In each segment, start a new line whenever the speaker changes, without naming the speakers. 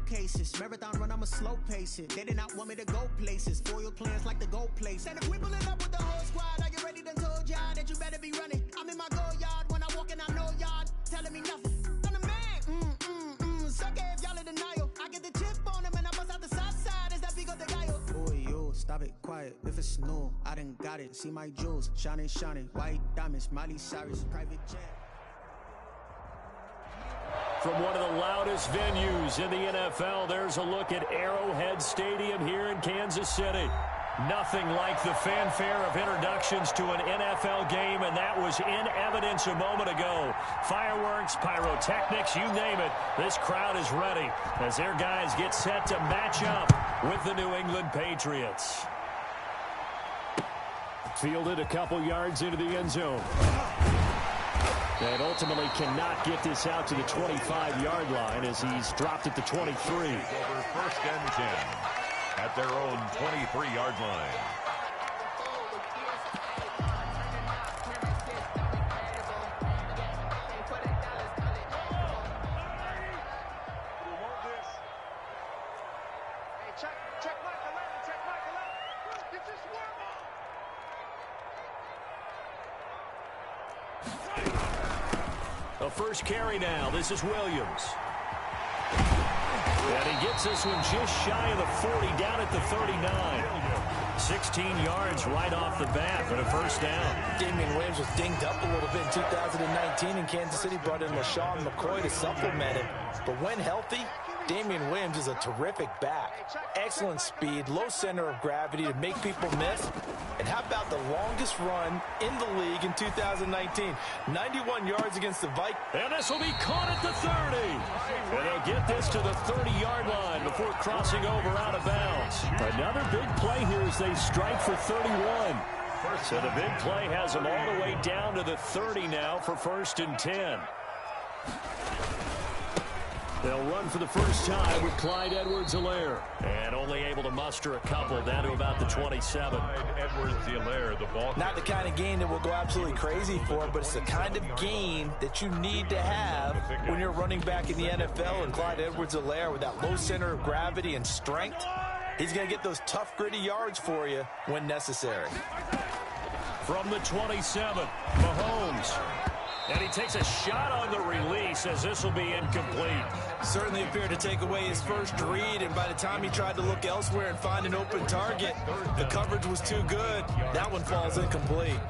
cases. Marathon run, I'm a slow pace it. They did not want me to go places. Foil plans like the goal place. And if we pulling up with the whole squad, are you ready? Done told y'all that you better be running. I'm in my go yard when I walk in, I know y'all telling me nothing. I'm the man. Suck it if y'all in denial. I get the chip on them and I bust out the south side. Is that Vigo de Gallo? Boy, yo, stop it, quiet. If it's new, I done got it. See my jewels, shining, shining. White diamonds, Miley Cyrus, private jet.
From one of the loudest venues in the NFL, there's a look at Arrowhead Stadium here in Kansas City. Nothing like the fanfare of introductions to an NFL game, and that was in evidence a moment ago. Fireworks, pyrotechnics, you name it. This crowd is ready as their guys get set to match up with the New England Patriots. Fielded a couple yards into the end zone. And ultimately cannot get this out to the 25-yard line as he's dropped at the 23.
Over 1st and 10 at their own 23-yard line.
A first carry now. This is Williams. And he gets this one just shy of the 40, down at the 39. 16 yards right off the bat for the first down.
Damian Williams was dinged up a little bit in 2019, and Kansas City brought in LaShawn McCoy to supplement him. But when healthy, Damian Williams is a terrific back. Excellent speed, low center of gravity to make people miss. And how about the longest run in the league in 2019? 91 yards against the Vikings.
And this will be caught at the 30. And they'll get this to the 30-yard line before crossing over out of bounds. Another big play here as they strike for 31. So the big play has them all the way down to the 30 now for 1st and 10. They'll run for the first time with Clyde Edwards-Helaire. And only able to muster a couple down to about the 27.
Clyde Edwards-Helaire, the ball.
Not the kind of game that we'll go absolutely crazy for, but it's the kind of game that you need to have when you're running back in the NFL. And Clyde Edwards-Helaire, with that low center of gravity and strength, he's going to get those tough, gritty yards for you when necessary.
From the 27, Mahomes. And he takes a shot on the release as this will be incomplete.
Certainly appeared to take away his first read, and by the time he tried to look elsewhere and find an open target, the coverage was too good. That one falls incomplete.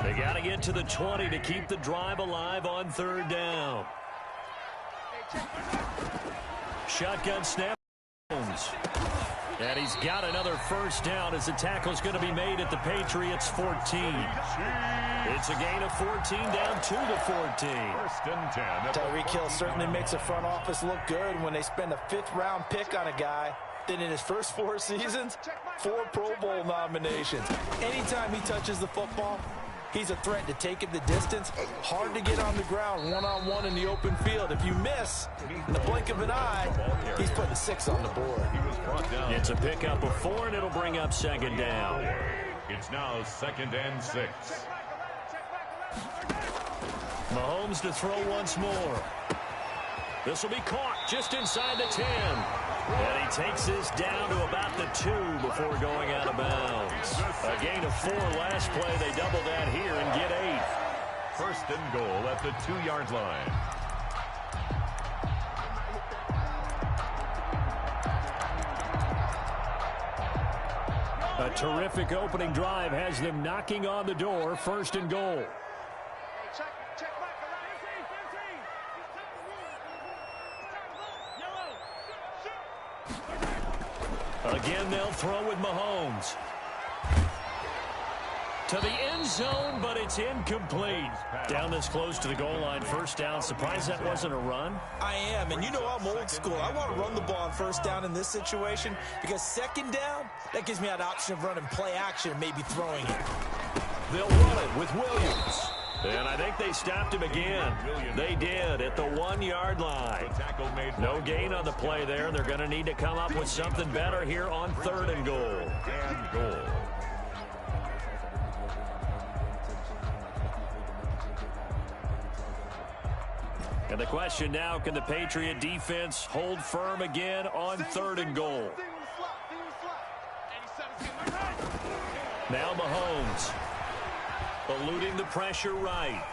They got to get to the 20 to keep the drive alive on 3rd down. Shotgun snap. And he's got another first down as the tackle's going to be made at the Patriots' 14. It's a gain of 14 down to the 14.
1st and 10.
Tyreek Hill certainly makes the front office look good when they spend a 5th-round pick on a guy. Then in his first 4 seasons, 4 Pro Bowl nominations. Anytime he touches the football, he's a threat to take it the distance. Hard to get on the ground one-on-one in the open field. If you miss, in the blink of an eye, he's putting 6 on the board.
It's a pickup of 4, and it'll bring up 2nd down.
It's now 2nd and 6.
Mahomes to throw once more. This will be caught just inside the 10. And he takes this down to about the 2 before going out of bounds. A gain of 4 last play. They double that here and get 8.
1st and goal at the 2-yard line.
A terrific opening drive has them knocking on the door. 1st and goal. Again, they'll throw with Mahomes. To the end zone, but it's incomplete. Down this close to the goal line, 1st down. Surprised that wasn't a run?
I am, and you know I'm old school. I want to run the ball on 1st down in this situation because 2nd down, that gives me an option of running play action and maybe throwing it.
They'll run it with Williams. And I think they stopped him again. They did at the 1-yard line. No gain on the play there. They're going to need to come up with something better here on 3rd and goal. And the question now, can the Patriot defense hold firm again on 3rd and goal? Now Mahomes. Eluding the pressure right.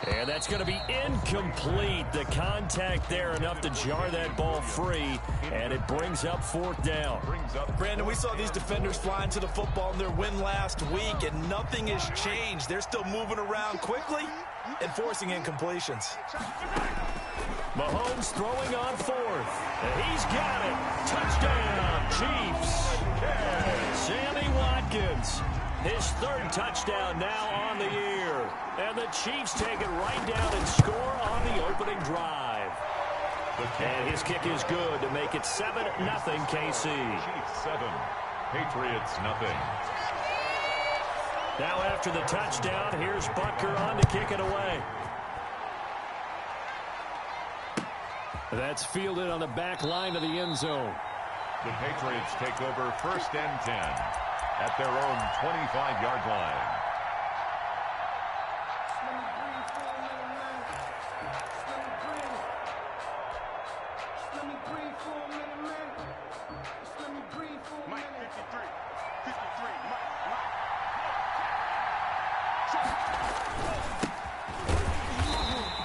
And that's going to be incomplete. The contact there enough to jar that ball free, and it brings up 4th down.
Brandon, we saw these defenders flying to the football in their win last week, and nothing has changed. They're still moving around quickly and forcing incompletions.
Mahomes throwing on 4th. And he's got it. Touchdown, Chiefs. Sammy Watkins. His 3rd touchdown now on the year. And the Chiefs take it right down and score on the opening drive. And his kick is good to make it 7-0 KC.
Chiefs 7, Patriots nothing.
Now after the touchdown, here's Butker on to kick it away. That's fielded on the back line of the end zone.
The Patriots take over 1st and 10 at their own 25-yard line.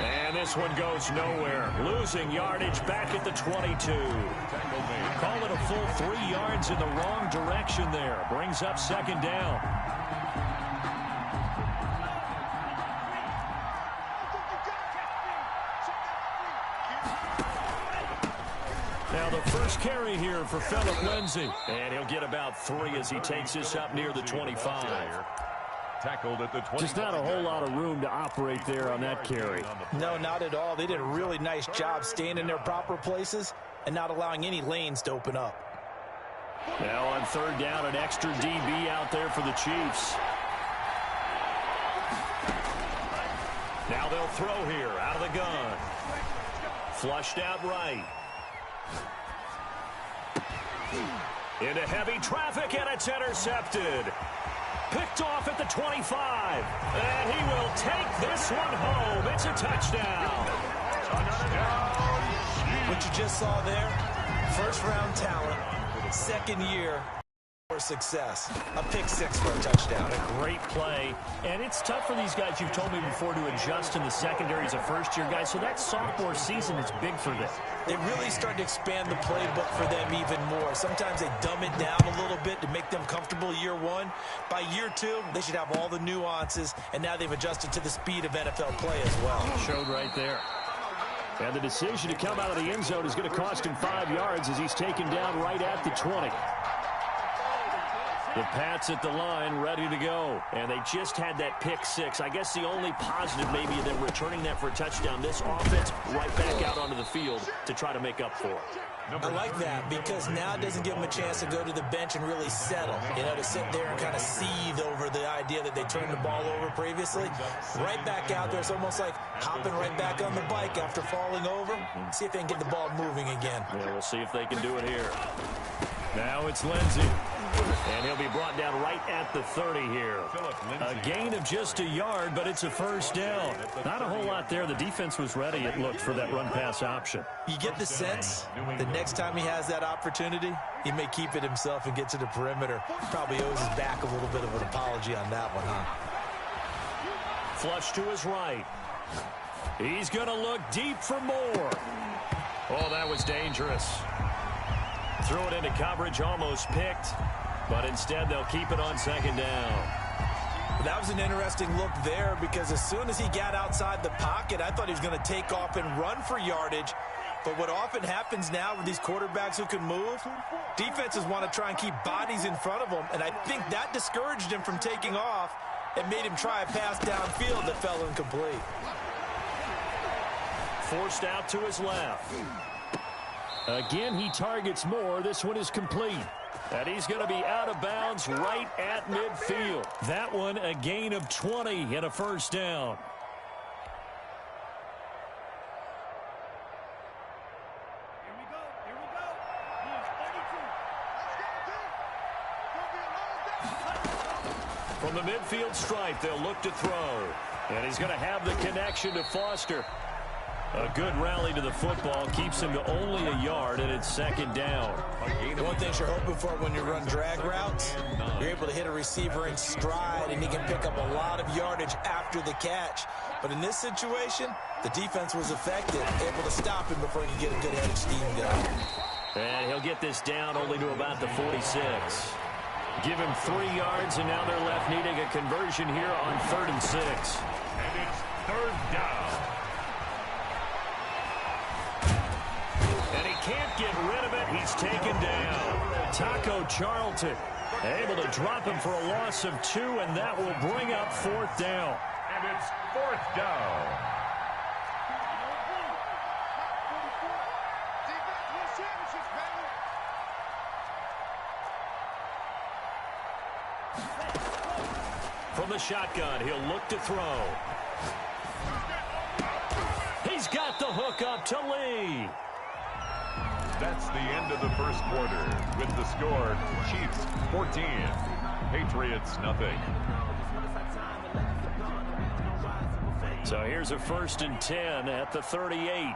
And this one goes nowhere. Losing yardage back at the 22. Call it a full 3 yards in the wrong direction there. Brings up 2nd down. Now the first carry here for Phillip Lindsay. And he'll get about 3 as he takes this up near the 25.
Tackled at the 20.
Just not a whole lot of room to operate there on that carry.
No, not at all. They did a really nice job staying in their proper places and not allowing any lanes to open up.
Now on 3rd down, an extra DB out there for the Chiefs. Now they'll throw here out of the gun. Flushed out right. Into heavy traffic, and it's intercepted. Picked off at the 25. And he will take this one home. It's a touchdown.
What you just saw there, 1st-round talent, 2nd year for success. A pick 6 for a touchdown.
A great play. And it's tough for these guys, you've told me before, to adjust in the secondary as a first-year guy. So that sophomore season is big for them.
They really start to expand the playbook for them even more. Sometimes they dumb it down a little bit to make them comfortable year 1. By year 2, they should have all the nuances, and now they've adjusted to the speed of NFL play as well.
Showed right there. And the decision to come out of the end zone is going to cost him 5 yards as he's taken down right at the 20. The Pats at the line, ready to go. And they just had that pick 6. I guess the only positive maybe of them returning that for a touchdown. This offense right back out onto the field to try to make up for it.
I like that because now it doesn't give them a chance to go to the bench and really settle. You know, to sit there and kind of seethe over the idea that they turned the ball over previously. Right back out there. It's almost like hopping right back on the bike after falling over. See if they can get the ball moving again.
Yeah, we'll see if they can do it here. Now it's Lindsay. And he'll be brought down right at the 30 here. A gain of just a yard, but it's a 1st down. Not a whole lot there. The defense was ready, it looked, for that run-pass option.
You get the sense the next time he has that opportunity, he may keep it himself and get to the perimeter. Probably owes his back a little bit of an apology on that one, huh?
Flush to his right. He's going to look deep for more. Oh, that was dangerous. Threw it into coverage, almost picked. But instead, they'll keep it on 2nd down.
That was an interesting look there because as soon as he got outside the pocket, I thought he was going to take off and run for yardage. But what often happens now with these quarterbacks who can move, defenses want to try and keep bodies in front of them. And I think that discouraged him from taking off and made him try a pass downfield that fell incomplete.
Forced out to his left. Again, he targets more. This one is complete. And he's going to be out of bounds right at midfield. That one, a gain of 20 and a 1st down. From the midfield stripe, they'll look to throw. And he's going to have the connection to Foster. A good rally to the football keeps him to only a yard, and it's second down.
One thing you're hoping for when you run drag routes, you're able to hit a receiver in stride, and he can pick up a lot of yardage after the catch. But in this situation, the defense was effective, able to stop him before he could get a good head of steam going.
And he'll get this down only to about the 46. Give him 3 yards, and now they're left needing a conversion here on 3rd and 6.
And it's 3rd down.
And he can't get rid of it. He's taken down. Taco Charlton able to drop him for a loss of 2, and that will bring up 4th down.
And it's 4th down.
From the shotgun, he'll look to throw. He's got the hook up to Lee.
That's the end of the first quarter. With the score, Chiefs 14, Patriots nothing.
So here's a 1st and 10 at the 38.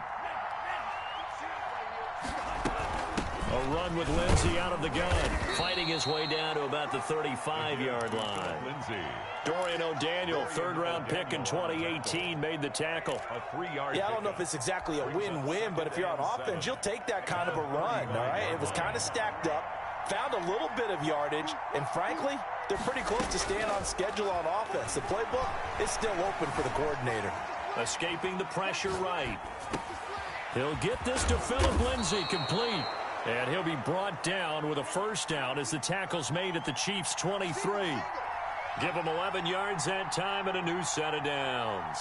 A run with Lindsey out of the gun, fighting his way down to about the 35-yard line.
Lindsey.
Dorian O'Daniel, 3rd-round pick in 2018, made the tackle.
A 3-yard.
Yeah, I don't know if it's exactly a win-win, but if you're on offense, you'll take that kind of a run, all right? It was kind of stacked up, found a little bit of yardage, and frankly, they're pretty close to staying on schedule on offense. The playbook is still open for the coordinator.
Escaping the pressure right. He'll get this to Phillip Lindsay, complete. And he'll be brought down with a 1st down as the tackle's made at the Chiefs' 23. Give him 11 yards that time and a new set of downs.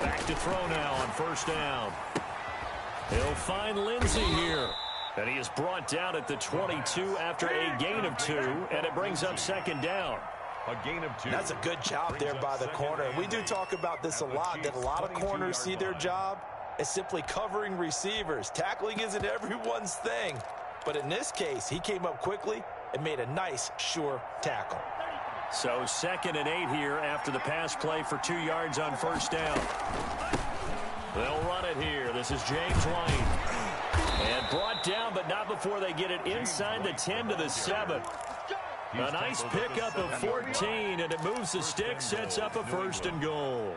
Back to throw now on 1st down. He'll find Lindsay here. And he is brought down at the 22 after a gain of 2, and it brings up 2nd down.
A gain of 2.
That's a good job there by the corner. We do talk about this a lot, that a lot of corners see their job as simply covering receivers. Tackling isn't everyone's thing. But in this case, he came up quickly and made a nice, sure tackle.
So 2nd and 8 here after the pass play for 2 yards on 1st down. They'll run it here. This is James White. And brought down, but not before they get it inside the 10 to the 7. A nice pickup of 14, and it moves the stick, sets up a 1st and goal.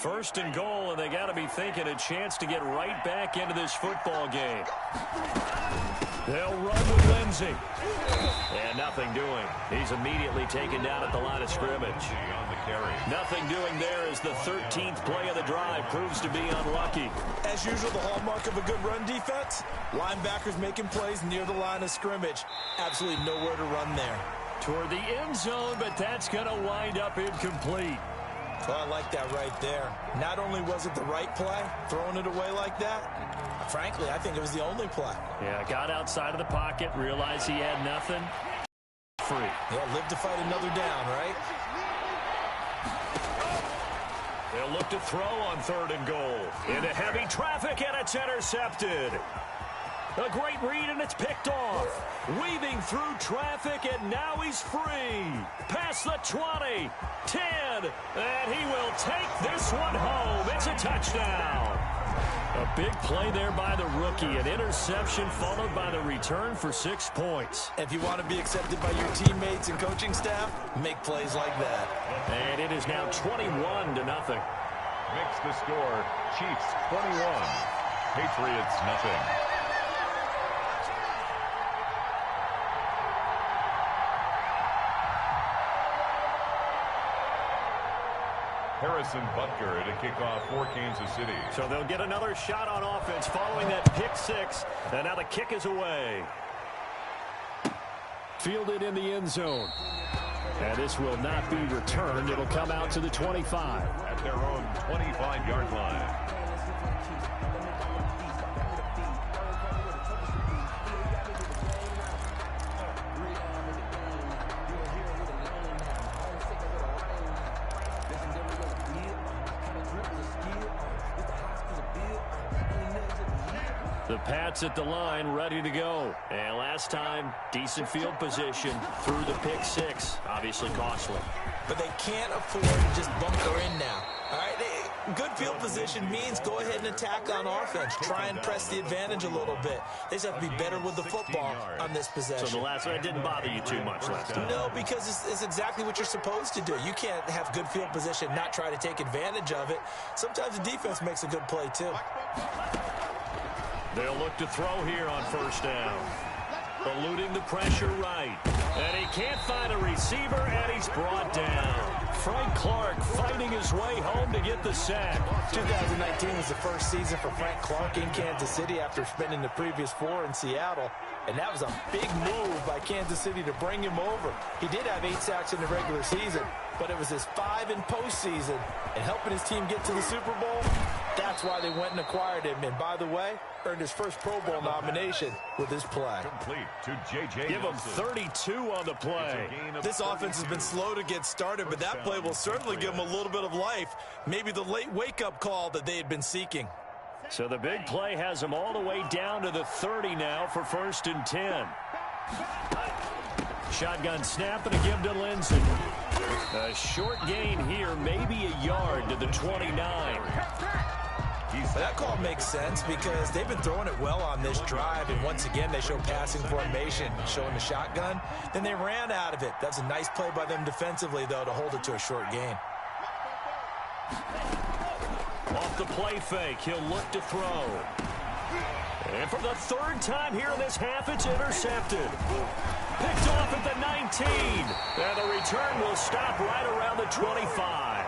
1st and goal, and they got to be thinking a chance to get right back into this football game. They'll run with Lindsey. And nothing doing. He's immediately taken down at the line of scrimmage.
On the carry.
Nothing doing there as the 13th play of the drive proves to be unlucky.
As usual, the hallmark of a good run defense, linebackers making plays near the line of scrimmage. Absolutely nowhere to run there.
Toward the end zone, but that's going to wind up incomplete.
Well, I like that right there. Not only was it the right play, throwing it away like that, frankly, I think it was the only play.
Yeah, got outside of the pocket, realized he had nothing. Free.
Yeah, live to fight another down, right?
They'll look to throw on 3rd and goal. Into heavy traffic, and it's intercepted. A great read, and it's picked off. Weaving through traffic, and now he's free. Past the 20, 10, and he will take this one home. It's a touchdown. A big play there by the rookie. An interception followed by the return for 6 points.
If you want to be accepted by your teammates and coaching staff, make plays like that.
And it is now 21-0.
Makes the score, Chiefs 21, Patriots nothing. Harrison Butker to kick off for Kansas City.
So they'll get another shot on offense following that pick 6. And now the kick is away. Fielded in the end zone. And this will not be returned. It'll come out to the 25.
At their own 25-yard line.
The Pats at the line, ready to go. And last time, decent field position through the pick six. Obviously costly.
But they can't afford to just bunker in now. All right, good field position means go ahead and attack on offense. Try and press the advantage a little bit. They just have to be better with the football on this possession.
So the last one didn't bother you too much last time?
No, because it's exactly what you're supposed to do. You can't have good field position, not try to take advantage of it. Sometimes the defense makes a good play, too.
They'll look to throw here on first down. Eluding the pressure right. And he can't find a receiver, and he's brought down. Frank Clark fighting his way home to get the sack.
2019 was the first season for Frank Clark in Kansas City after spending the previous 4 in Seattle. And that was a big move by Kansas City to bring him over. He did have 8 sacks in the regular season, but it was his 5 in postseason. And helping his team get to the Super Bowl, that's why they went and acquired him. And by the way, earned his first Pro Bowl nomination with his play.
Complete to J.J.
Give him 32 on the play.
This offense has been slow to get started, but that play will certainly give them a little bit of life. Maybe the late wake-up call that they had been seeking.
So the big play has him all the way down to the 30 now for 1st and 10. Shotgun snap and a give to Lindsey. A short gain here, maybe a yard to the 29.
That call makes sense because they've been throwing it well on this drive, and once again they show passing formation, showing the shotgun. Then they ran out of it. That's a nice play by them defensively, though, to hold it to a short gain.
Off the play fake, he'll look to throw. And for the 3rd time here in this half, it's intercepted. Picked off at the 19. And the return will stop right around the 25.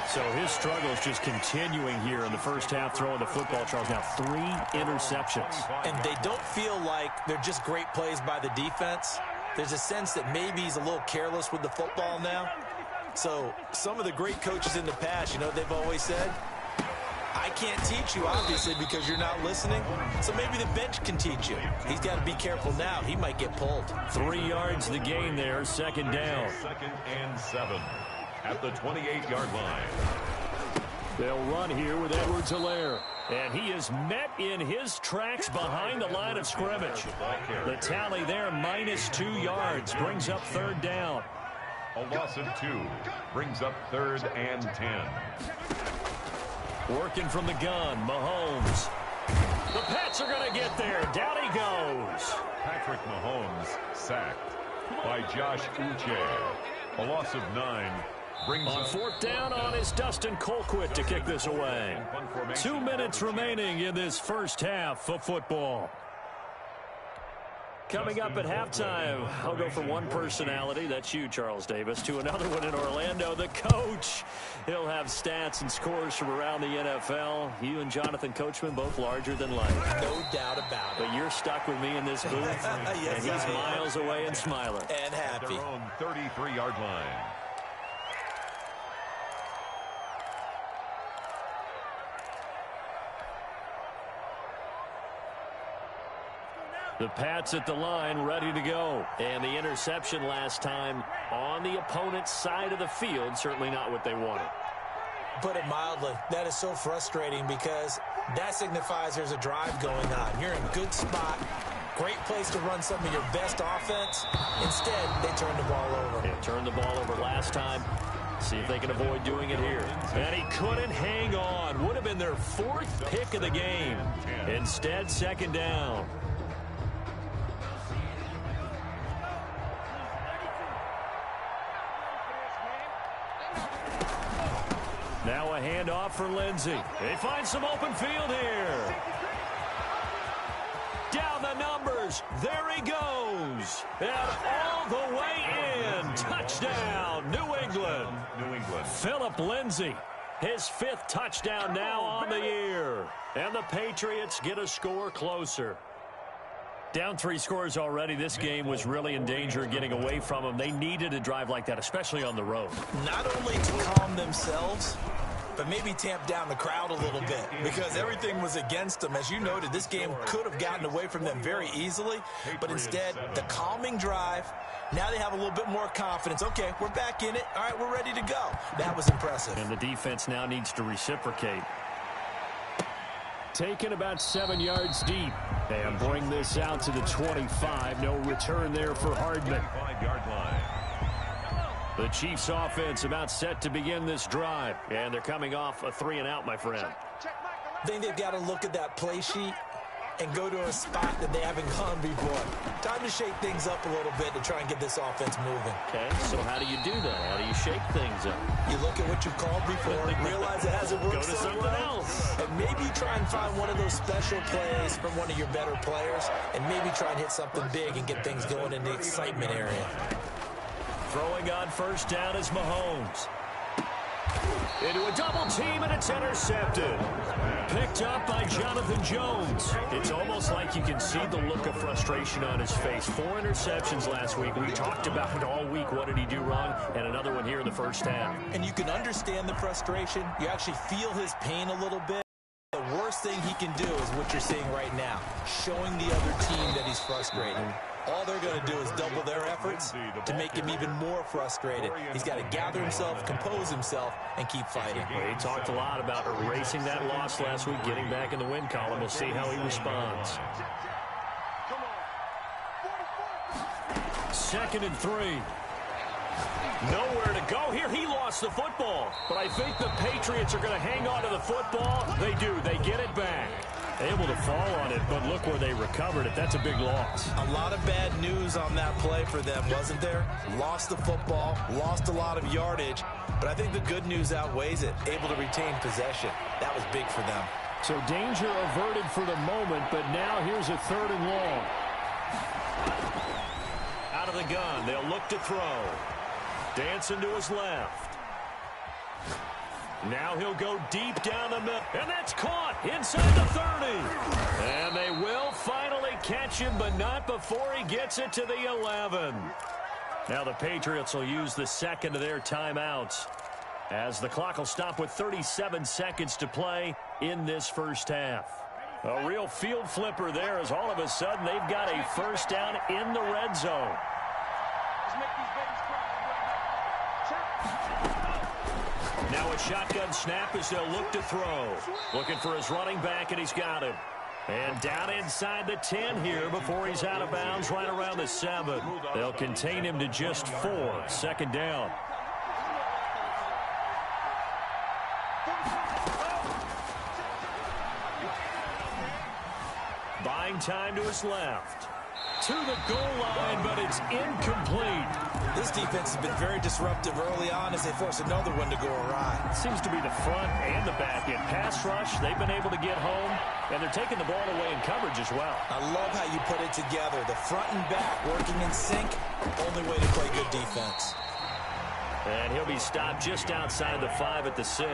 So his struggle is just continuing here in the first half, throwing the football, Charles. Now 3 interceptions.
And they don't feel like they're just great plays by the defense. There's a sense that maybe he's a little careless with the football now. So some of the great coaches in the past, you know, they've always said, I can't teach you, obviously, because you're not listening. So maybe the bench can teach you. He's got to be careful now. He might get pulled.
3 yards the gain there, 2nd down.
2nd and 7 at the 28-yard line.
They'll run here with Edwards-Helaire. And he is met in his tracks behind the line of scrimmage. The tally there, -2 yards, brings up 3rd down.
A loss of 2 brings up 3rd and 10.
Working from the gun, Mahomes. The Pats are going to get there. Down he goes.
Patrick Mahomes sacked by Josh Uche. A loss of 9 brings
on 4th down on is Dustin Colquitt to kick this away. 2 minutes remaining in this first half of football. Coming up at halftime, I'll go from one personality, that's you, Charles Davis, to another one in Orlando, the coach. He'll have stats and scores from around the NFL. You and Jonathan Coachman, both larger than life.
No doubt about it.
But you're stuck with me in this booth,
yes,
and he's miles away and smiling.
And happy.
Their own 33-yard line.
The Pats at the line, ready to go. And the interception last time on the opponent's side of the field, certainly not what they wanted.
Put it mildly, that is so frustrating because that signifies there's a drive going on. You're in a good spot, great place to run some of your best offense. Instead, they turn the ball over.
Yeah, turned the ball over last time. See if they can avoid doing it here. And he couldn't hang on. Would have been their 4th pick of the game. Instead, 2nd down. Now a handoff for Lindsey. They find some open field here. Down the numbers. There he goes. And all the way in. Touchdown, New England.
New England.
Philip Lindsey. His 5th touchdown now on the year. And the Patriots get a score closer. Down 3 scores already. This game was really in danger of getting away from them. They needed a drive like that, especially on the road.
Not only to calm themselves, but maybe tamp down the crowd a little bit because everything was against them. As you noted, this game could have gotten away from them very easily, but instead, the calming drive, now they have a little bit more confidence. Okay, we're back in it. All right, we're ready to go. That was impressive.
And the defense now needs to reciprocate. taken about 7 yards deep. And bring this out to the 25. No return there for Hardman.
5-yard line.
The Chiefs offense about set to begin this drive. And they're coming off a 3-and-out, my friend.
I think they've got to look at that play sheet and go to a spot that they haven't gone before. Time to shake things up a little bit to try and get this offense moving.
Okay, so how do you do that? How do you shake things up?
You look at what you called before, realize it hasn't worked
Go to
so
something
well,
else.
and maybe try and find one of those special plays from one of your better players, and maybe try and hit something big and get things going in the excitement area.
Throwing on first down is Mahomes. Into a double team, and it's intercepted. Picked up by Jonathan Jones. It's almost like you can see the look of frustration on his face. 4 interceptions last week. We talked about it all week. What did he do wrong? And another one here in the first half.
And you can understand the frustration. You actually feel his pain a little bit. The worst thing he can do is what you're seeing right now, showing the other team that he's frustrated. All they're going to do is double their efforts to make him even more frustrated. He's got to gather himself, compose himself, and keep fighting.
Well, he talked a lot about erasing that loss last week, getting back in the win column. We'll see how he responds. 2nd and 3. Nowhere to go here. He lost the football. But I think the Patriots are going to hang on to the football. They do. They get it back. Able to fall on it, but look where they recovered it. That's a big loss.
A lot of bad news on that play for them, wasn't there? Lost the football, lost a lot of yardage, but I think the good news outweighs it. Able to retain possession. That was big for them.
So danger averted for the moment, but now here's a 3rd and long. Out of the gun, they'll look to throw. Dancing to his left. Now he'll go deep down the middle, and that's caught inside the 30. And they will finally catch him, but not before he gets it to the 11. Now the Patriots will use the second of their timeouts, as the clock will stop with 37 seconds to play in this first half. A real field flipper there, as all of a sudden they've got a first down in the red zone. Now a shotgun snap as they'll look to throw. Looking for his running back, and he's got him. And down inside the 10 here before he's out of bounds, right around the 7. They'll contain him to just 4. 2nd down. Buying time to his left. To the goal line, but it's incomplete.
This defense has been very disruptive early on as they force another one to go awry.
It seems to be the front and the back end. Pass rush, they've been able to get home, and they're taking the ball away in coverage as well.
I love how you put it together. The front and back working in sync. Only way to play good defense.
And he'll be stopped just outside the 5 at the 6.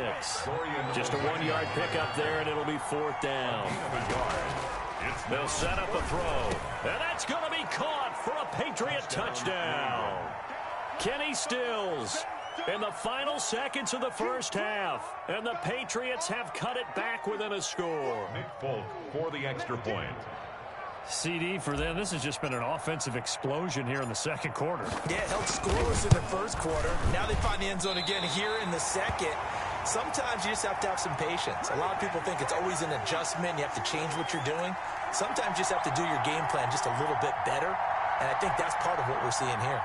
Just a 1-yard pickup there, and it'll be 4th down. They'll set up a throw, and that's going to be caught for a Patriot touchdown. Kenny Stills in the final seconds of the first half, and the Patriots have cut it back within a score.
Nick Folk for the extra point.
CD for them. This has just been an offensive explosion here in the 2nd quarter.
Yeah, held scoreless in the 1st quarter. Now they find the end zone again here in the 2nd. Sometimes you just have to have some patience. A lot of people think it's always an adjustment. You have to change what you're doing. Sometimes you just have to do your game plan just a little bit better. And I think that's part of what we're seeing here.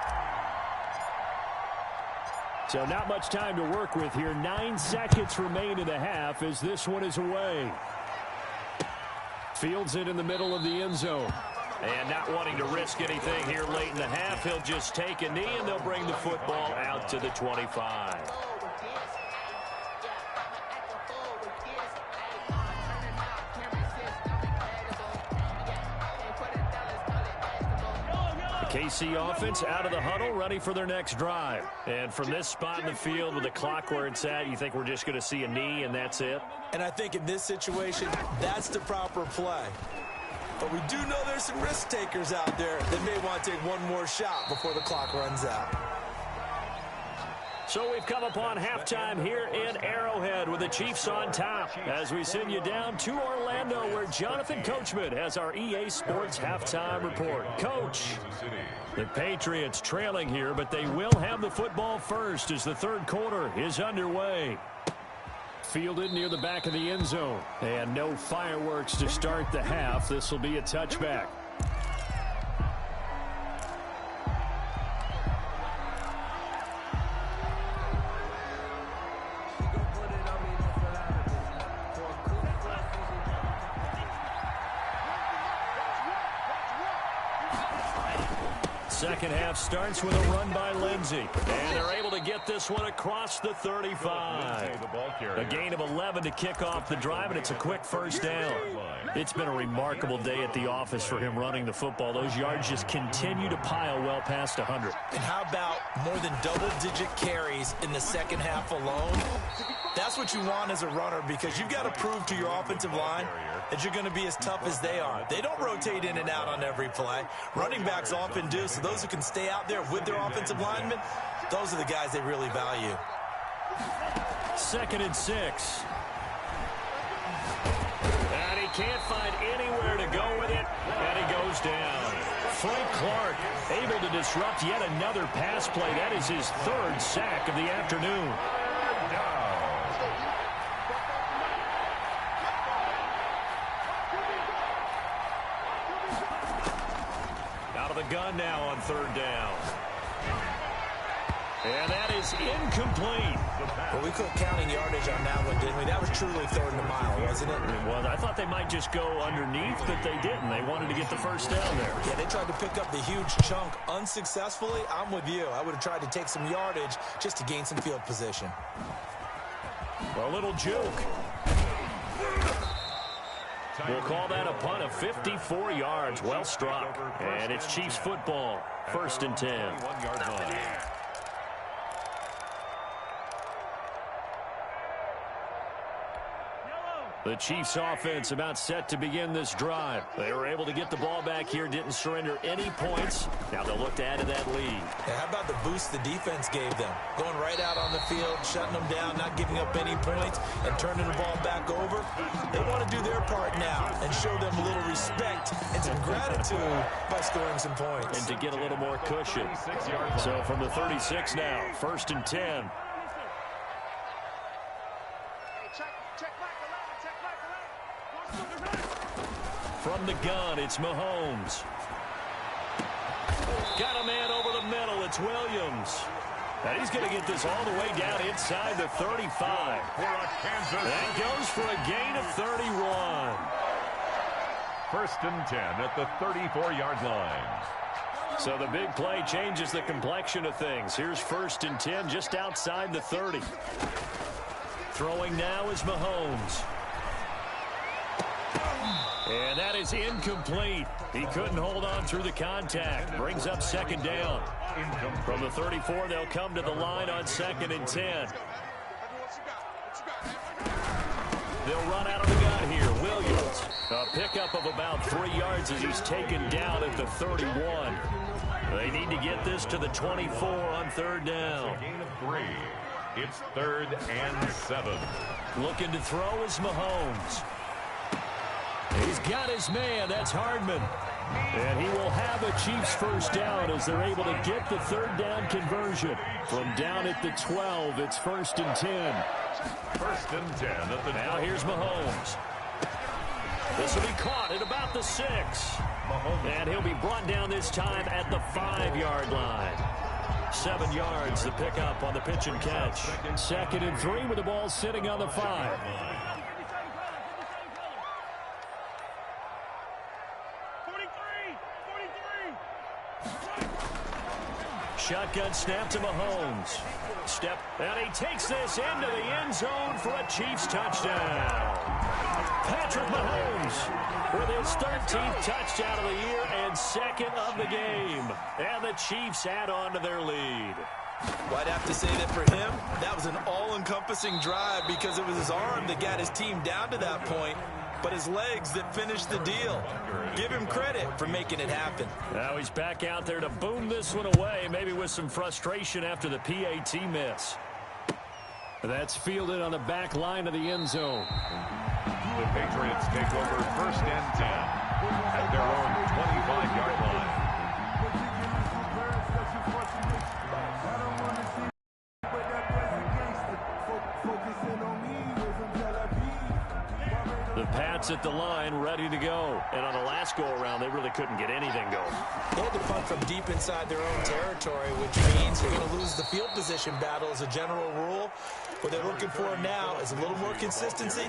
So not much time to work with here. 9 seconds remain in the half as this one is away. Fields it in the middle of the end zone. And not wanting to risk anything here late in the half, he'll just take a knee, and they'll bring the football out to the 25. KC offense out of the huddle, ready for their next drive. And from this spot in the field with the clock where it's at, you think we're just going to see a knee and that's it?
And I think in this situation, that's the proper play. But we do know there's some risk takers out there that may want to take one more shot before the clock runs out.
So we've come upon halftime here in Arrowhead with the Chiefs on top as we send you down to Orlando where Jonathan Coachman has our EA Sports halftime report. Coach, the Patriots trailing here, but they will have the football first as the 3rd quarter is underway. Fielded near the back of the end zone. And no fireworks to start the half. This will be a touchback. Second half starts with a run by Lindsey. And they're able to get this one across the 35. A gain of 11 to kick off the drive, and it's a quick first down. It's been a remarkable day at the office for him running the football. Those yards just continue to pile well past 100.
And how about more than double-digit carries in the second half alone? That's what you want as a runner, because you've got to prove to your offensive line that you're going to be as tough as they are. They don't rotate in and out on every play. Running backs often do, so those who can stay out there with their offensive linemen, those are the guys they really value.
2nd and 6. And he can't find anywhere to go with it, and he goes down. Frank Clark able to disrupt yet another pass play. That is his 3rd sack of the afternoon. Out of the gun now on 3rd down. And that is incomplete.
Well, we quit counting yardage on that one, didn't we? That was truly 3rd and a mile, wasn't it?
Well, I thought they might just go underneath, but they didn't. They wanted to get the first down there.
Yeah, they tried to pick up the huge chunk unsuccessfully. I'm with you. I would have tried to take some yardage just to gain some field position.
A little joke. We'll call that a punt of 54 yards. Well struck. And it's Chiefs football. 1st and 10.
1-yard line.
The Chiefs offense about set to begin this drive. They were able to get the ball back here, didn't surrender any points. Now they'll look to add to that lead.
Yeah, how about the boost the defense gave them? Going right out on the field, shutting them down, not giving up any points, and turning the ball back over. They want to do their part now and show them a little respect and some gratitude by scoring some points.
And to get a little more cushion. So from the 36 now, 1st and 10. From the gun, it's Mahomes. Got a man over the middle. It's Williams. And he's going to get this all the way down inside the 35. That goes for a gain of 31.
1st and 10 at the 34-yard line.
So the big play changes the complexion of things. Here's 1st and 10 just outside the 30. Throwing now is Mahomes. And that is incomplete. He couldn't hold on through the contact. Brings up 2nd down. From the 34, they'll come to the line on 2nd and 10. They'll run out of the gun here. Williams, a pickup of about 3 yards as he's taken down at the 31. They need to get this to the 24 on 3rd down.
It's a gain of 3. It's 3rd and 7.
Looking to throw is Mahomes. He's got his man. That's Hardman. And he will have a Chiefs first down as they're able to get the 3rd down conversion. From down at the 12, it's 1st and 10.
1st and 10 at the 12.
Now here's Mahomes. This will be caught at about the 6. And he'll be brought down this time at the 5-yard line. 7 yards the pickup on the pitch and catch. 2nd and 3 with the ball sitting on the 5. Shotgun snap to Mahomes. Step, and he takes this into the end zone for a Chiefs touchdown. Patrick Mahomes with his 13th touchdown of the year and 2nd of the game. And the Chiefs add on to their lead.
Well, I'd have to say that for him, that was an all-encompassing drive because it was his arm that got his team down to that point, but his legs that finished the deal. Give him credit for making it happen.
Now he's back out there to boom this one away, maybe with some frustration after the PAT miss. That's fielded on the back line of the end zone.
The Patriots take over 1st and 10 at their own 25-yard line.
Focusing on me isn't
sits at the line, ready to go. And on the last go-around, they really couldn't get anything going.
They had to punt from deep inside their own territory, which means you're going to lose the field position battle as a general rule. What they're looking for now is a little more consistency,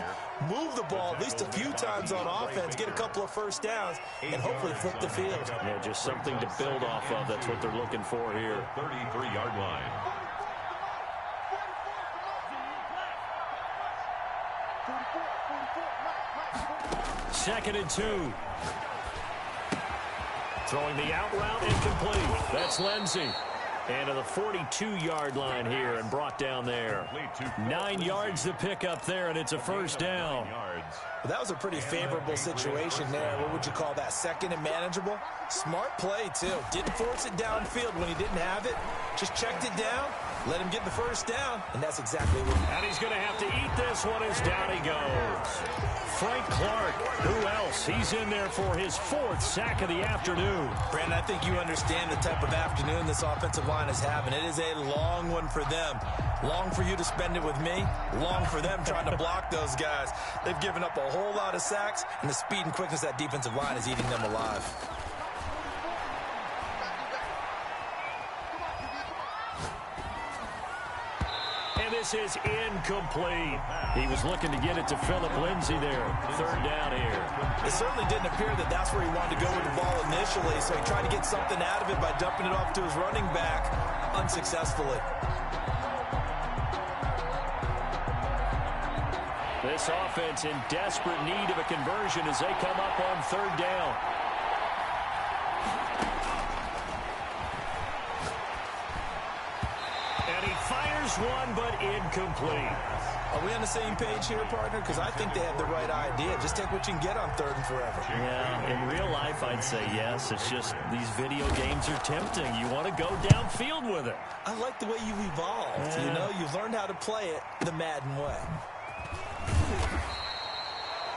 move the ball at least a few times on offense, get a couple of first downs, and hopefully flip the field.
Yeah, just something to build off of. That's what they're looking for here.
33-yard line.
Second and 2. Throwing the out route, incomplete. That's Lindsey. And to the 42-yard line here and brought down there. 9 yards to pick up there, and it's a first down.
Well, that was a pretty favorable situation there. What would you call that? Second and manageable? Smart play, too. Didn't force it downfield when he didn't have it. Just checked it down, let him get the first down, and that's exactly what he did.
And he's going to have to eat this one as down he goes. Frank Clark, who else? He's in there for his 4th sack of the afternoon.
Brandon, I think you understand the type of afternoon this offensive line is having. It is a long one for them. Long for you to spend it with me. Long for them trying to block those guys. They've given up a whole lot of sacks, and the speed and quickness of that defensive line is eating them alive.
This is incomplete. He was looking to get it to Phillip Lindsay there. Third down here.
It certainly didn't appear that that's where he wanted to go with the ball initially, so he tried to get something out of it by dumping it off to his running back unsuccessfully.
This offense in desperate need of a conversion as they come up on third down. One, but incomplete.
Are we on the same page here, partner? Because I think they have the right idea. Just take what you can get on third and forever.
Yeah, in real life, I'd say yes. It's just these video games are tempting. You want to go downfield with it.
I like the way you've evolved. Yeah. You know, you've learned how to play it the Madden way.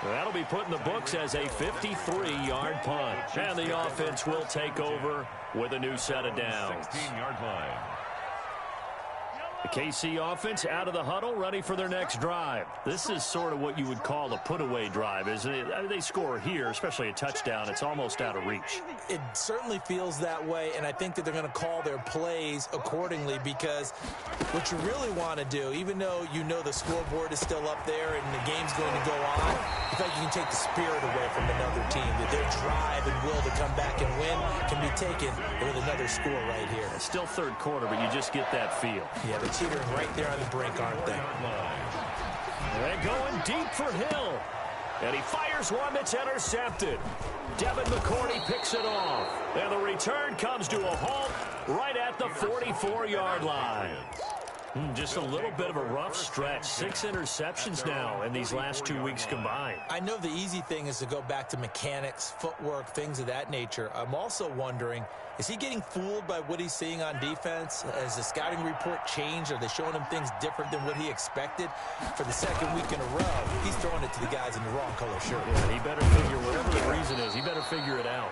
That'll be put in the books as a 53-yard punt. And the offense will take over with a new set of downs.
16-yard line.
The KC offense out of the huddle, ready for their next drive. This is sort of what you would call a put-away drive, isn't it? I mean, they score here, especially a touchdown. It's almost out of reach.
It certainly feels that way, and I think that they're going to call their plays accordingly because what you really want to do, even though you know the scoreboard is still up there and the game's going to go on, I feel like you can take the spirit away from another team, that their drive and will to come back and win can be taken with another score right here.
It's still third quarter, but you just get that feel.
Yeah, they're teetering right there on the brink, aren't they?
They're going deep for Hill. And he fires one that's intercepted. Devin McCourty picks it off. And the return comes to a halt right at the 44-yard line. Just a little bit of a rough stretch. 6 interceptions now in these last 2 weeks combined.
I know the easy thing is to go back to mechanics, footwork, things of that nature. I'm also wondering, is he getting fooled by what he's seeing on defense? Has the scouting report changed? Are they showing him things different than what he expected? For the second week in a row, he's throwing it to the guys in the wrong color shirt.
Yeah, he better figure, whatever the reason is, he better figure it out.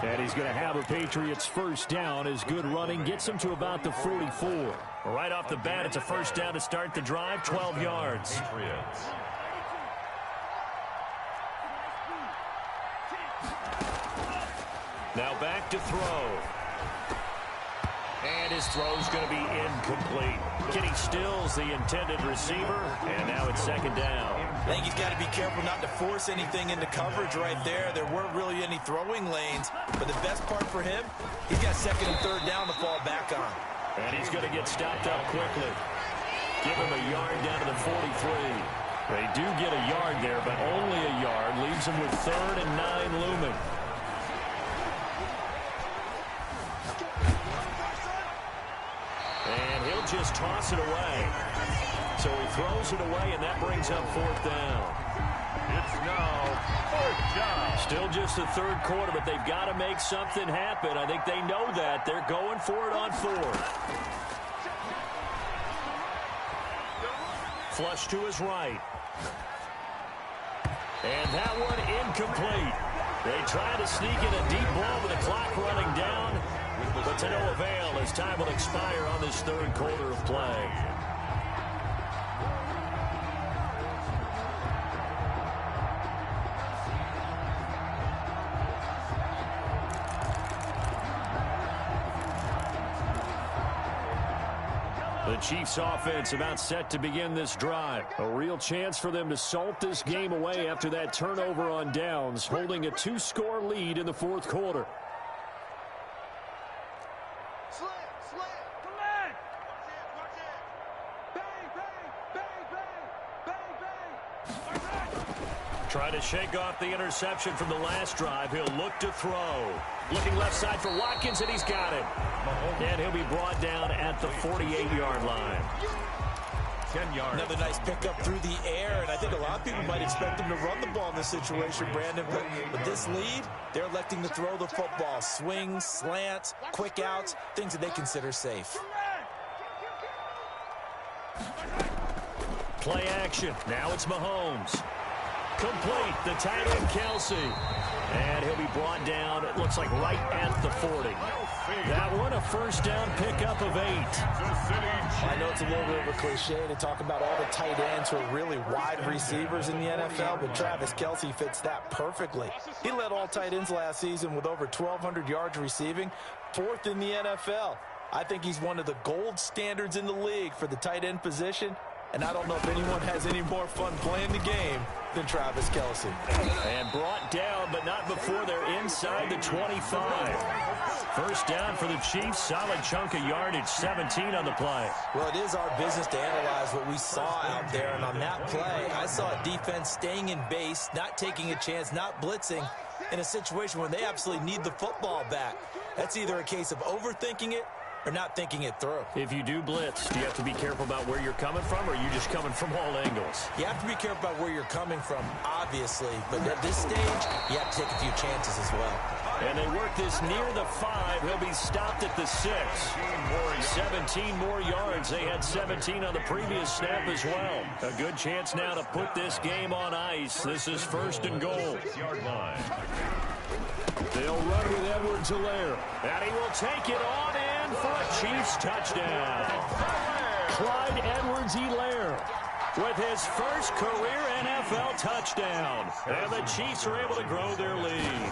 And he's going to have a Patriots first down. His good running gets him to about the 44. Right off the bat, it's a first down to start the drive, 12 yards.
Patriots.
Now back to throw. And his throw's going to be incomplete. Kenny Stills, the intended receiver, and now it's second down.
I think he's got to be careful not to force anything into coverage right there. There weren't really any throwing lanes, but the best part for him, he's got second and third down to fall back on.
And he's going to get stopped up quickly. Give him a yard down to the 43. They do get a yard there, but only a yard. Leaves him with 3rd and 9 looming. And he'll just toss it away. So he throws it away, and that brings up 4th down.
It's now 4th down.
Still just the third quarter, but they've got to make something happen. I think they know that. They're going for it on 4th. Flush to his right. And that one incomplete. They try to sneak in a deep ball with the clock running down, but to no avail as time will expire on this third quarter of play. The Chiefs offense about set to begin this drive. A real chance for them to salt this game away after that turnover on downs, holding a 2-score lead in the fourth quarter. Trying to shake off the interception from the last drive. He'll look to throw. Looking left side for Watkins, and he's got it. And he'll be brought down at the 48-yard line.
10 yards.
Another nice pickup through the air, and I think a lot of people might expect him to run the ball in this situation, Brandon. But with this lead, they're electing to throw the football. Swings, slants, quick outs, things that they consider safe.
Play action. Now it's Mahomes. Complete. The tight end, Kelsey. And he'll be brought down, it looks like, right at the 40. That one, a first down pickup of 8.
I know it's a little bit of a cliche to talk about all the tight ends who are really wide receivers in the NFL, but Travis Kelsey fits that perfectly. He led all tight ends last season with over 1,200 yards receiving, 4th in the NFL. I think he's one of the gold standards in the league for the tight end position, and I don't know if anyone has any more fun playing the game than Travis Kelsey.
And brought down, but not before they're inside the 25. First down for the Chiefs. Solid chunk of yardage, 17 on the play.
Well, it is our business to analyze what we saw out there. And on that play, I saw a defense staying in base, not taking a chance, not blitzing in a situation where they absolutely need the football back. That's either a case of overthinking it or not thinking it through.
If you do blitz, do you have to be careful about where you're coming from, or are you just coming from all angles?
You have to be careful about where you're coming from, obviously. But at this stage, you have to take a few chances as well.
And they work this near the 5. He'll be stopped at the 6. 17 more yards. They had 17 on the previous snap as well. A good chance now to put this game on ice. This is 1st and goal. They'll run with Edwards-Helaire. And he will take it on in for a Chiefs touchdown. Clyde Edwards-Helaire with his first career NFL touchdown. And the Chiefs are able to grow their lead.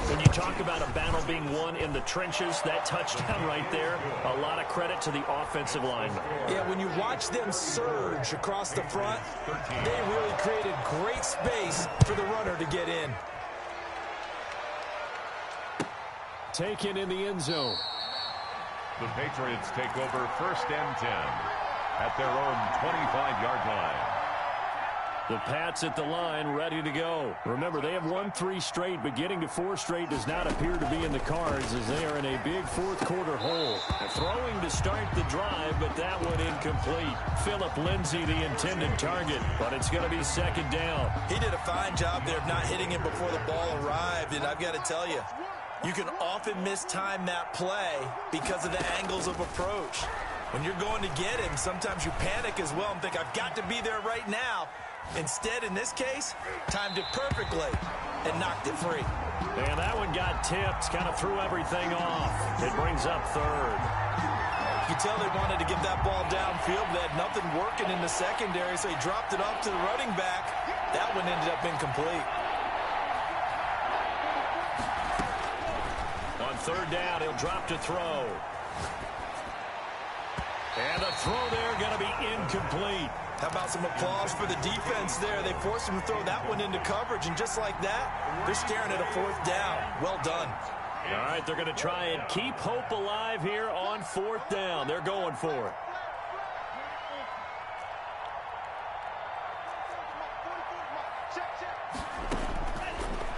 When you talk about a battle being won in the trenches, that touchdown right there, a lot of credit to the offensive linemen.
Yeah, when you watch them surge across the front, they really created great space for the runner to get in.
Taken in the end zone.
The Patriots take over 1st and 10 at their own 25-yard line.
The Pats at the line, ready to go. Remember, they have won 3 straight, but getting to 4 straight does not appear to be in the cards as they are in a big fourth quarter hole. Throwing to start the drive, but that one incomplete. Phillip Lindsay, the intended target, but it's going to be 2nd down.
He did a fine job there of not hitting him before the ball arrived, and I've got to tell you, you can often mistime that play because of the angles of approach. When you're going to get him, sometimes you panic as well and think, I've got to be there right now. Instead, in this case, timed it perfectly and knocked it free.
And that one got tipped, kind of threw everything off. It brings up 3rd.
You can tell they wanted to get that ball downfield. They had nothing working in the secondary, so he dropped it off to the running back. That one ended up incomplete.
On 3rd down, he'll drop to throw. And the throw there going to be incomplete.
How about some applause for the defense there? They forced him to throw that one into coverage, and just like that, they're staring at a 4th down. Well done.
All right, they're going to try and keep hope alive here on 4th down. They're going for it.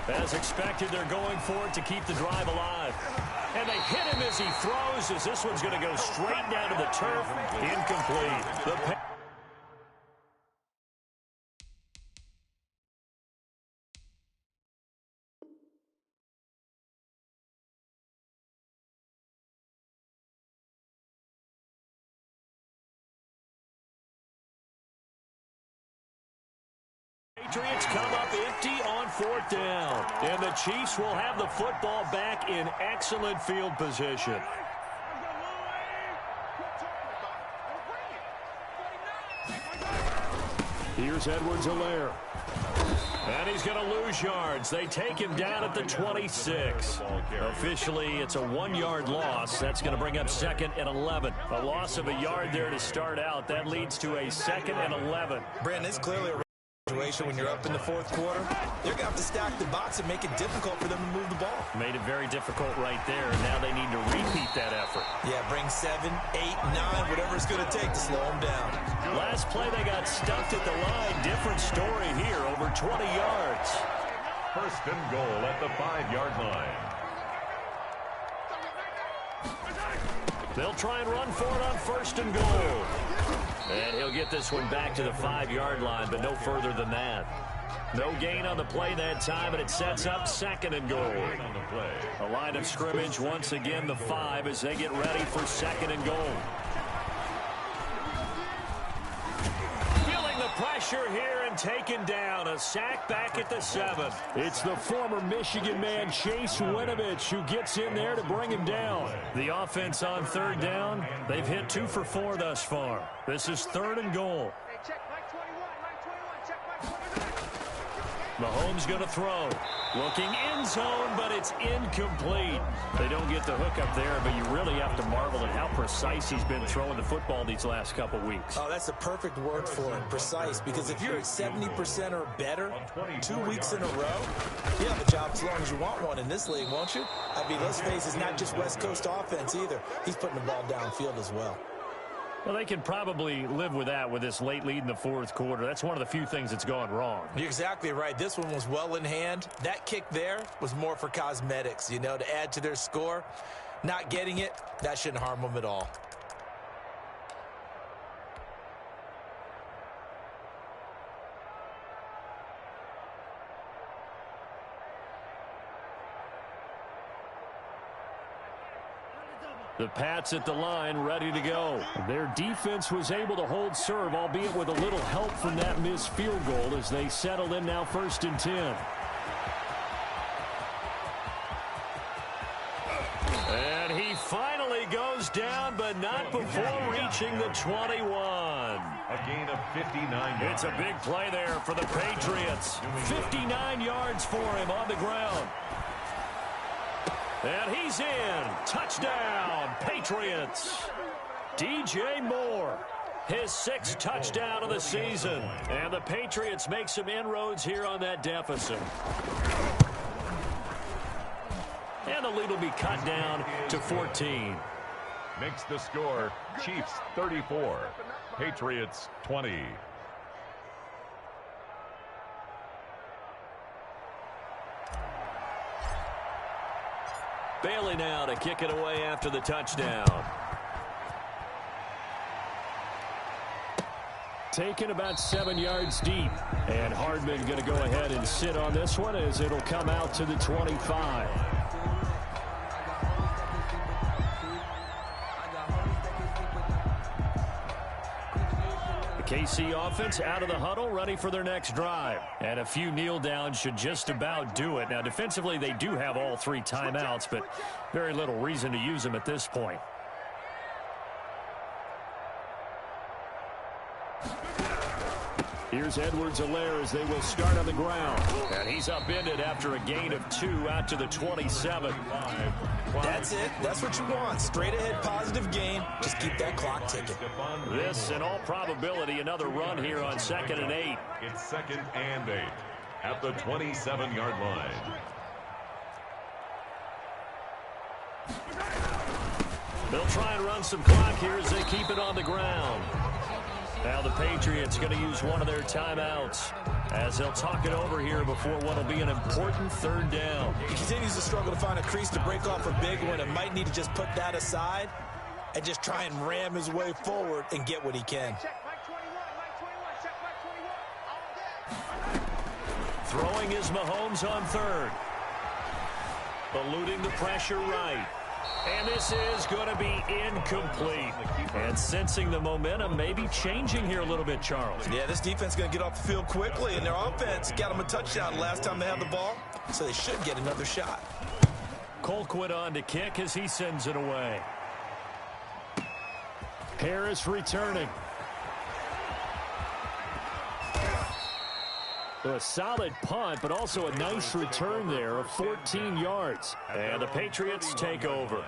As expected, they're going for it to keep the drive alive. And they hit him as he throws, as this one's going to go straight down to the turf. Incomplete. Patriots come up empty on 4th down. And the Chiefs will have the football back in excellent field position. Here's Edwards-Helaire. And he's going to lose yards. They take him down at the 26. Officially, it's a 1-yard loss. That's going to bring up 2nd and 11. A loss of a yard there to start out. That leads to a 2nd and 11.
Brandon, it's clearly a situation when you're up in the 4th quarter. They're going to have to stack the box and make it difficult for them to move the ball.
Made it very difficult right there. Now they need to repeat that effort.
Yeah, bring 7, 8, 9, whatever it's going to take to slow them down.
Last play, they got stuffed at the line. Different story here, over 20 yards.
1st and goal at the 5-yard line.
They'll try and run for it on 1st and goal. And he'll get this one back to the 5-yard line, but no further than that. No gain on the play that time, and it sets up 2nd and goal. A line of scrimmage, once again, the 5 as they get ready for 2nd and goal. Feeling the pressure here and taken down. A sack back at the 7. It's the former Michigan man, Chase Winovich, who gets in there to bring him down. The offense on 3rd down, they've hit 2 for 4 thus far. This is 3rd and goal. Mahomes going to throw. Looking end zone, but it's incomplete. They don't get the hook up there, but you really have to marvel at how precise he's been throwing the football these last couple weeks.
Oh, that's a perfect word for it, precise, because if you're at 70% or better 2 weeks in a row, you have a job as long as you want one in this league, won't you? I mean, let's face it, it's not just West Coast offense either. He's putting the ball downfield as well.
Well, they can probably live with that with this late lead in the 4th quarter. That's one of the few things that's gone wrong.
You're exactly right. This one was well in hand. That kick there was more for cosmetics, you know, to add to their score. Not getting it, that shouldn't harm them at all.
The Pats at the line, ready to go. Their defense was able to hold serve, albeit with a little help from that missed field goal as they settle in now 1st and 10. And he finally goes down, but not before reaching the 21.
A gain of 59 yards.
It's a big play there for the Patriots. 59 yards for him on the ground. And he's in. Touchdown, Patriots. DJ Moore, his 6th touchdown of the season. And the Patriots make some inroads here on that deficit. And the lead will be cut down to 14.
Makes the score Chiefs 34, Patriots 20.
Bailey now to kick it away after the touchdown. Taken about 7 yards deep. And Hardman going to go ahead and sit on this one as it'll come out to the 25. KC offense out of the huddle, ready for their next drive. And a few kneel downs should just about do it. Now, defensively, they do have all 3 timeouts, but very little reason to use them at this point. Here's Edwards-Helaire as they will start on the ground. And he's upended after a gain of 2 out to the 27.
That's it. That's what you want. Straight ahead positive gain. Just keep that clock ticking.
This, in all probability, another run here on 2nd and 8.
It's 2nd and 8 at the 27-yard line.
They'll try and run some clock here as they keep it on the ground. Now the Patriots going to use one of their timeouts as they'll talk it over here before what will be an important 3rd down.
He continues to struggle to find a crease to break off a big one and might need to just put that aside and just try and ram his way forward and get what he can.
Throwing is Mahomes on 3rd. Eluding the pressure right. And this is going to be incomplete. And sensing the momentum maybe changing here a little bit, Charles.
Yeah, this defense is going to get off the field quickly, and their offense got them a touchdown last time they had the ball, so they should get another shot.
Colquitt on to kick as he sends it away. Harris returning. So a solid punt, but also a nice return there of 14 yards. And the Patriots take over.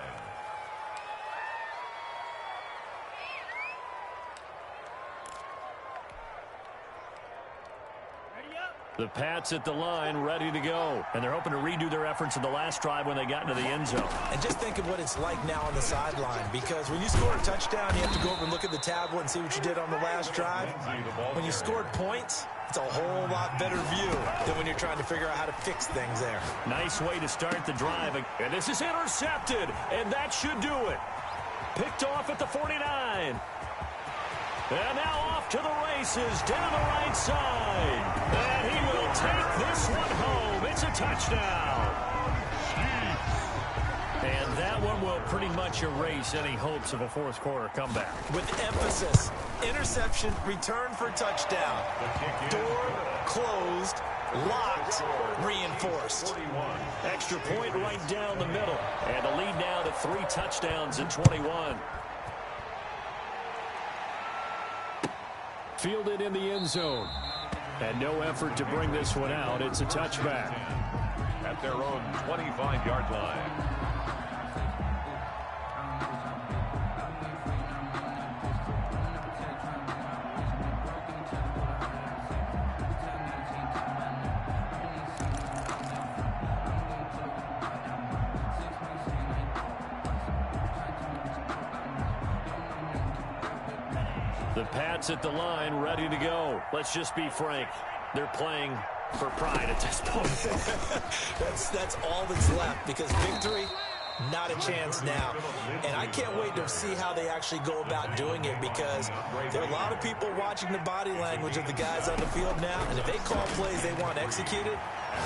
The Pats at the line, ready to go. And they're hoping to redo their efforts in the last drive when they got into the end zone.
And just think of what it's like now on the sideline, because when you score a touchdown, you have to go over and look at the tablet and see what you did on the last drive. When you scored points, it's a whole lot better view than when you're trying to figure out how to fix things there.
Nice way to start the drive. And this is intercepted, and that should do it. Picked off at the 49. And now off to the races down the right side. And he will take this one home. It's a touchdown. And that one will pretty much erase any hopes of a fourth quarter comeback.
With emphasis, interception, return for touchdown. Door closed, locked, reinforced.
Extra point right down the middle. And the lead now to 3 touchdowns in 21. Fielded in the end zone. And no effort to bring this one out. It's a touchback.
At their own 25-yard line.
The Pats at the line, ready to go. Let's just be frank. They're playing for pride at this point.
That's all that's left, because victory, not a chance now. And I can't wait to see how they actually go about doing it, because there are a lot of people watching the body language of the guys on the field now, and if they call plays they want executed,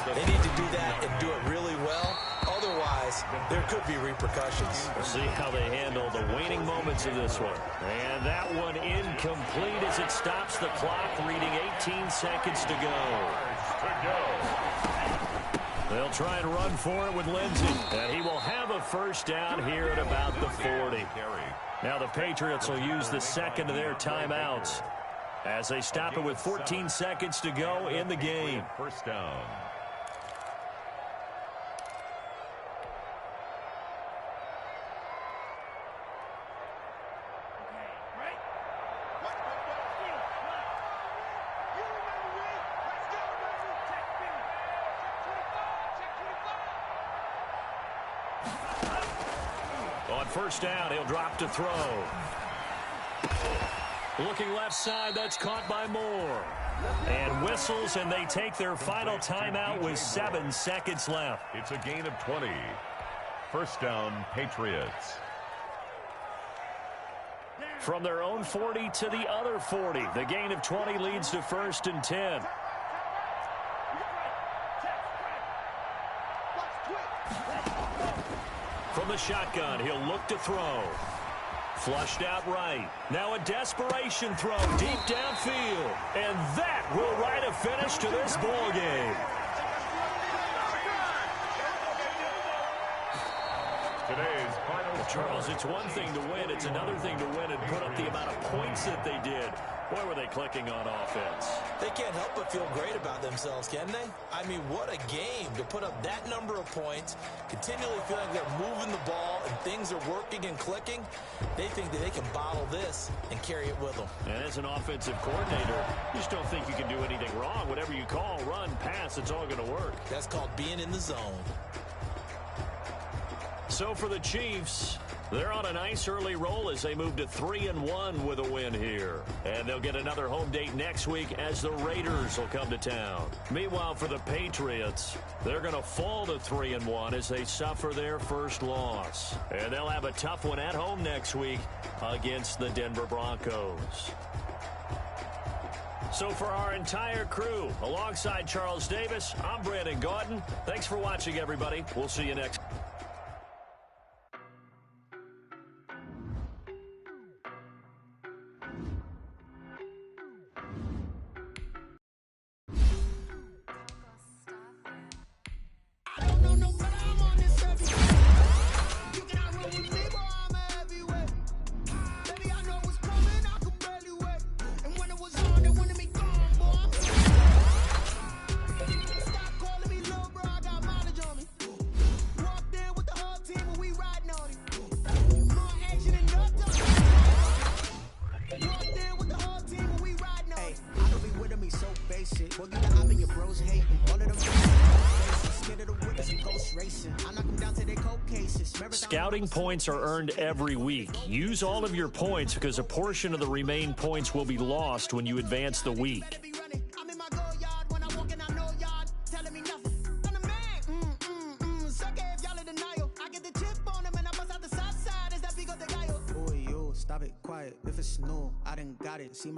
they need to do that and do it really well. Otherwise, there could be repercussions.
We'll see how they handle the waning moments of this one. And that one incomplete as it stops the clock, reading 18 seconds to go. They'll try and run for it with Lindsey. And he will have a first down here at about the 40. Now the Patriots will use the second of their timeouts as they stop it with 14 seconds to go in the game.
First down.
On first down, he'll drop to throw. Looking left side, that's caught by Moore. And whistles, and they take their final timeout with 7 seconds left.
It's a gain of 20. First down, Patriots.
From their own 40 to the other 40. The gain of 20 leads to 1st and 10. From the shotgun, he'll look to throw. Flushed out right. Now a desperation throw deep downfield. And that will write a finish to this ball game.
Today's final.
Charles, it's one thing to win. It's another thing to win and put up the amount of points that they did. Boy, were they clicking on offense.
They can't help but feel great about themselves, can they? I mean, what a game to put up that number of points, continually feeling they're moving the ball and things are working and clicking. They think that they can bottle this and carry it with them.
And as an offensive coordinator, you just don't think you can do anything wrong. Whatever you call, run, pass, it's all going to work.
That's called being in the zone.
So for the Chiefs, they're on a nice early roll as they move to 3-1 with a win here. And they'll get another home date next week as the Raiders will come to town. Meanwhile, for the Patriots, they're going to fall to 3-1 as they suffer their first loss. And they'll have a tough one at home next week against the Denver Broncos. So for our entire crew, alongside Charles Davis, I'm Brandon Gaudin. Thanks for watching, everybody. We'll see you next.
face it. Boy, you the op and your bros hating. All of them scared of the whippers and ghost racing. I knock them down to their cold cases.
Scouting points are earned every week. Use all of your points because a portion of the remaining points will be lost when you advance the week.
I'm in my go yard when I walk in, I know yard. Telling me nothing. I'm the man. Suck it if y'all in denial. I get the chip on them and I bust out the south side. Is that big of the guy? Boy, yo, stop it, quiet. If it's no, I done got it. See my